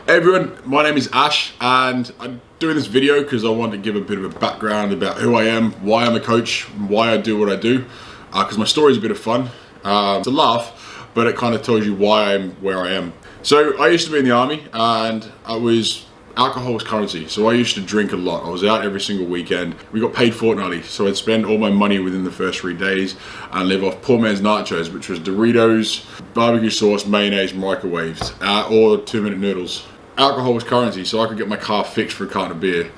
Hey everyone, my name is Ash and I'm doing this video because I want to give a bit of a background about who I am, why I'm a coach, why I do what I do, because my story is a bit of fun. It's a laugh, but it kind of tells you why I'm where I am. So I used to be in the army and alcohol was currency, so I used to drink a lot. I was out every single weekend. We got paid fortnightly, so I'd spend all my money within the first 3 days and live off poor man's nachos, which was Doritos, barbecue sauce, mayonnaise, microwaved, or 2-minute noodles. Alcohol was currency, so I could get my car fixed for a carton of beer.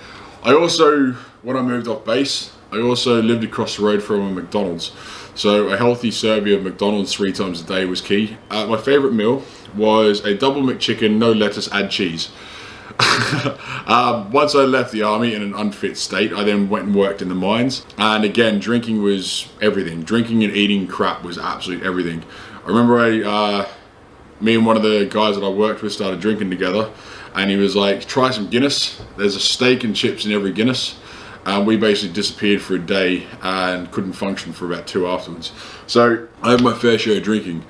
I also, when I moved off base, I also lived across the road from a Macdonalds. So a healthy serving of Macdonalds 3 times a day was key. My favorite meal was a double McChicken, no lettuce, add cheese. Once I left the army in an unfit state, I then went and worked in the mines, and again, drinking was everything. Drinking and eating crap was absolute everything. I remember me and one of the guys that I worked with started drinking together, and he was like, try some Guinness, there's a steak and chips in every Guinness. And we basically disappeared for a day and couldn't function for about 2 afterwards. So I had my fair share of drinking.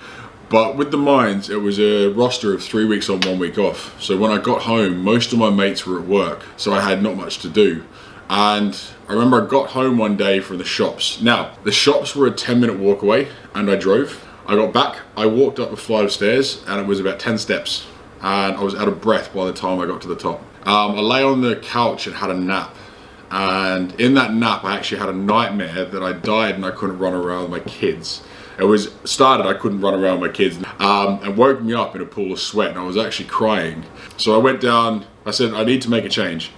But with the mines, it was a roster of 3 weeks on, 1 week off. So when I got home, most of my mates were at work, so I had not much to do. And I remember I got home one day from the shops. Now, the shops were a 10-minute walk away, and I drove. I got back, I walked up a flight of stairs, and it was about 10 steps. And I was out of breath by the time I got to the top. I lay on the couch and had a nap. And in that nap, I actually had a nightmare that I died and I couldn't run around with my kids. I couldn't run around with my kids, and woke me up in a pool of sweat, and I was actually crying. So I went down, I said, I need to make a change.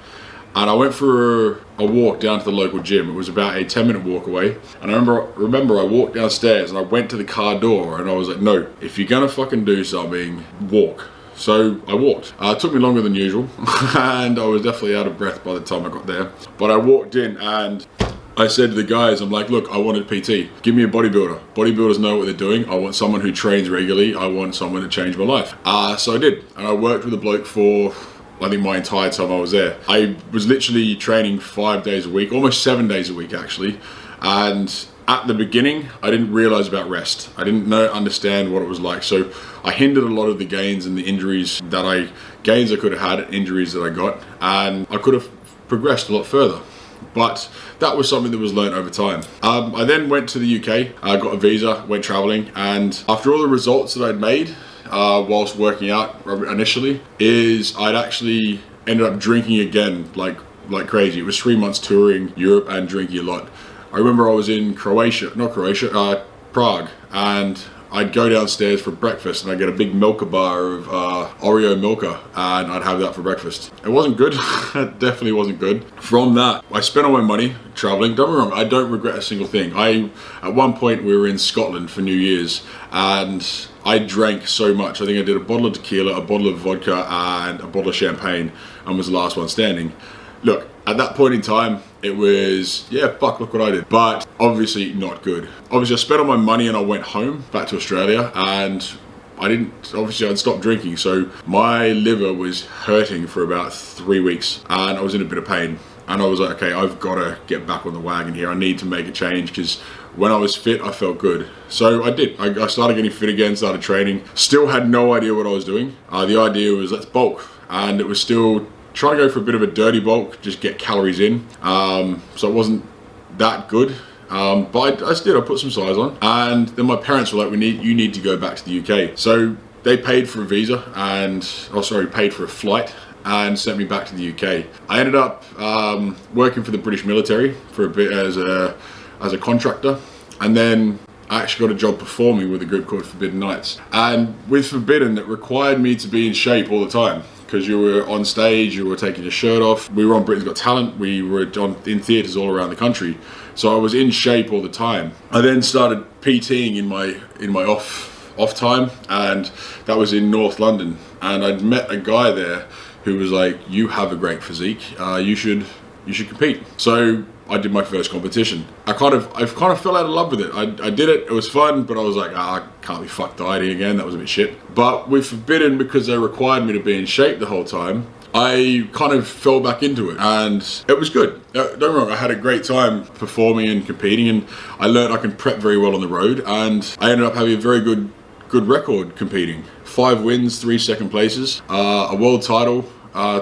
And I went for a walk down to the local gym. It was about a 10-minute walk away. And I remember I walked downstairs and I went to the car door and I was like, no, if you're gonna fucking do something, walk. So I walked. It took me longer than usual and I was definitely out of breath by the time I got there. But I walked in and I said to the guys, I'm like, look, I wanted a PT. Give me a bodybuilder. Bodybuilders know what they're doing. I want someone who trains regularly. I want someone to change my life. So I did. And I worked with a bloke for, I think, my entire time I was there. I was literally training 5 days a week, almost 7 days a week actually. And at the beginning, I didn't realize about rest. I didn't understand what it was like. So I hindered a lot of the gains and the injuries I could have had, injuries that I got, and I could have progressed a lot further. But that was something that was learned over time. I then went to the UK, I got a visa, went traveling, and after all the results that I'd made whilst working out initially, I'd actually ended up drinking again like crazy. It was 3 months touring Europe and drinking a lot. I remember I was in Prague, and I'd go downstairs for breakfast and I'd get a big Milka bar of Oreo Milka, and I'd have that for breakfast. It wasn't good. It definitely wasn't good. From that, I spent all my money traveling. Don't get me wrong, I don't regret a single thing. At one point we were in Scotland for New Year's and I drank so much. I think I did a bottle of tequila, a bottle of vodka and a bottle of champagne, and was the last one standing. Look, at that point in time, it was, yeah, fuck, look what I did. But obviously not good. Obviously I spent all my money and I went home, back to Australia, and I'd stopped drinking. So my liver was hurting for about 3 weeks and I was in a bit of pain. And I was like, okay, I've got to get back on the wagon here. I need to make a change because when I was fit, I felt good. So I did. I started getting fit again, started training. Still had no idea what I was doing. The idea was let's bulk. And it was still trying to go for a bit of a dirty bulk, just get calories in. So it wasn't that good. But I did, I put some size on. And then my parents were like, you need to go back to the UK. So they paid for a visa paid for a flight and sent me back to the UK. I ended up working for the British military for a bit as a contractor. And then I actually got a job performing with a group called Forbidden Nights. And with Forbidden, it required me to be in shape all the time, because you were on stage, you were taking your shirt off. We were on Britain's Got Talent, we were in theatres all around the country. So I was in shape all the time. I then started PTing in my off time, and that was in North London. And I'd met a guy there who was like, you have a great physique, you should compete. So I did my first competition. I kind of fell out of love with it. I did it, it was fun, but I was like, I can't be fucked dieting again, that was a bit shit. But with Forbidden, because they required me to be in shape the whole time, I kind of fell back into it, and it was good. Don't get me wrong, I had a great time performing and competing, and I learned I can prep very well on the road, and I ended up having a very good record competing. 5 wins, 3 second places, a world title,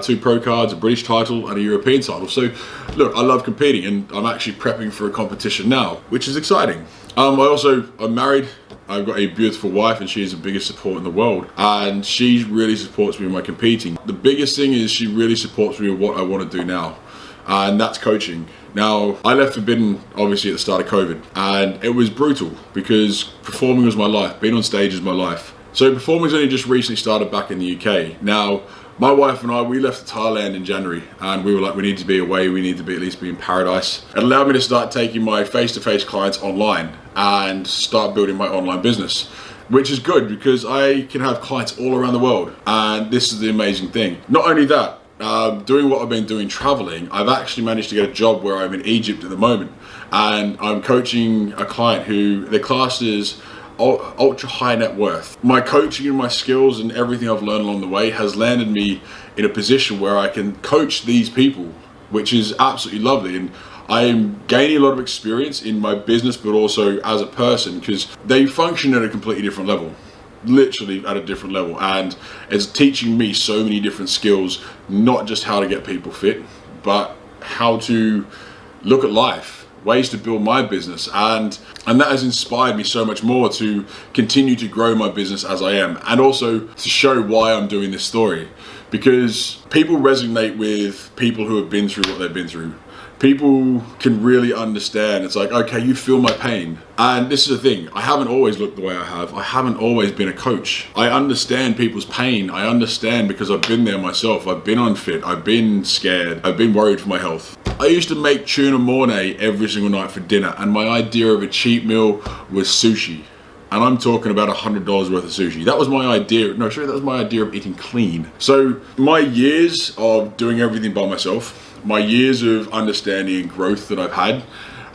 2 pro cards, a British title and a European title. So look, I love competing, and I'm actually prepping for a competition now, which is exciting. I'm married. I've got a beautiful wife, and she is the biggest support in the world, and she really supports me in my competing. The biggest thing is she really supports me with what I want to do now, and that's coaching. Now, I left Forbidden obviously at the start of COVID, and it was brutal because performing was my life, being on stage is my life. So performing's only just recently started back in the UK. Now, my wife and I, we left Thailand in January, and we were like, we need to be away, we need to be at least be in paradise. It allowed me to start taking my face-to-face clients online and start building my online business, which is good because I can have clients all around the world, and this is the amazing thing. Not only that, doing what I've been doing traveling, I've actually managed to get a job where I'm in Egypt at the moment, and I'm coaching a client who their class is ultra high net worth. My coaching and my skills and everything I've learned along the way has landed me in a position where I can coach these people, which is absolutely lovely. And I am gaining a lot of experience in my business, but also as a person, because they function at a completely different level, literally at a different level. And it's teaching me so many different skills, not just how to get people fit, but how to look at life, ways to build my business, and that has inspired me so much more to continue to grow my business as I am, and also to show why I'm doing this story, because people resonate with people who have been through what they've been through. People can really understand. It's like, okay, you feel my pain. And this is the thing, I haven't always looked the way I have. I haven't always been a coach. I understand people's pain. I understand because I've been there myself. I've been unfit. I've been scared. I've been worried for my health. I used to make tuna mornay every single night for dinner, and my idea of a cheap meal was sushi. And I'm talking about $100 worth of sushi. That was my idea. No, sorry, that was my idea of eating clean. So my years of doing everything by myself, my years of understanding and growth that I've had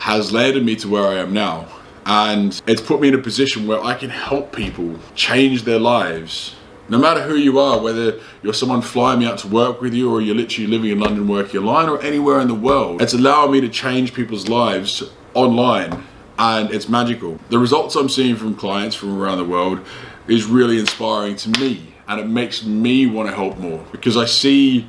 has landed me to where I am now. And it's put me in a position where I can help people change their lives. No matter who you are, whether you're someone flying me out to work with you, or you're literally living in London working online, or anywhere in the world, it's allowing me to change people's lives online, and it's magical. The results I'm seeing from clients from around the world is really inspiring to me, and it makes me want to help more because I see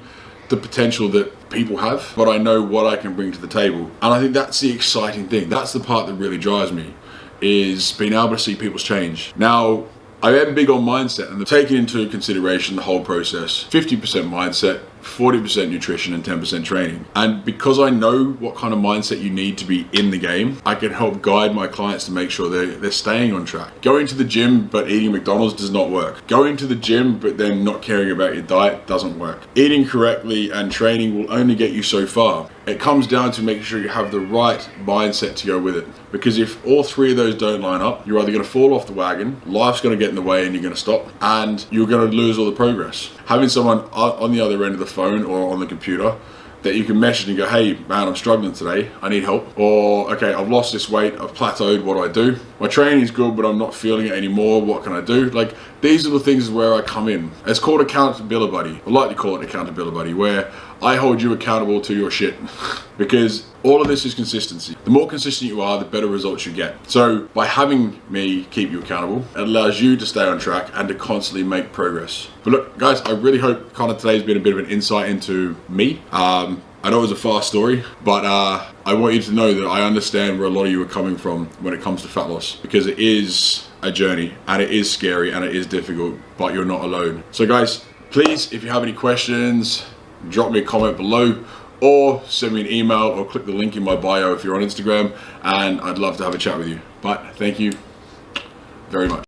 the potential that people have, but I know what I can bring to the table. And I think that's the exciting thing. That's the part that really drives me, is being able to see people's change. Now, I am big on mindset, and taking into consideration the whole process. 50% mindset, 40% nutrition, and 10% training. And because I know what kind of mindset you need to be in the game, I can help guide my clients to make sure they're staying on track. Going to the gym but eating Macdonalds does not work. Going to the gym but then not caring about your diet doesn't work. Eating correctly and training will only get you so far. It comes down to making sure you have the right mindset to go with it. Because if all 3 of those don't line up, you're either going to fall off the wagon, life's going to get in the way and you're going to stop, and you're going to lose all the progress. Having someone on the other end of the phone or on the computer that you can message and go, hey man, I'm struggling today, I need help. Or, okay, I've lost this weight, I've plateaued, what do I do? My training's good, but I'm not feeling it anymore, what can I do? Like, these are the things where I come in. It's called accountability buddy. I like to call it accountability buddy, where I hold you accountable to your shit. Because all of this is consistency. The more consistent you are, the better results you get. So by having me keep you accountable, it allows you to stay on track and to constantly make progress. But look, guys, I really hope kind of today's been a bit of an insight into me. I know it was a fast story, but I want you to know that I understand where a lot of you are coming from when it comes to fat loss, because it is a journey, and it is scary, and it is difficult, but you're not alone. So guys, please, if you have any questions, drop me a comment below, or send me an email, or click the link in my bio if you're on Instagram, and I'd love to have a chat with you. But thank you very much.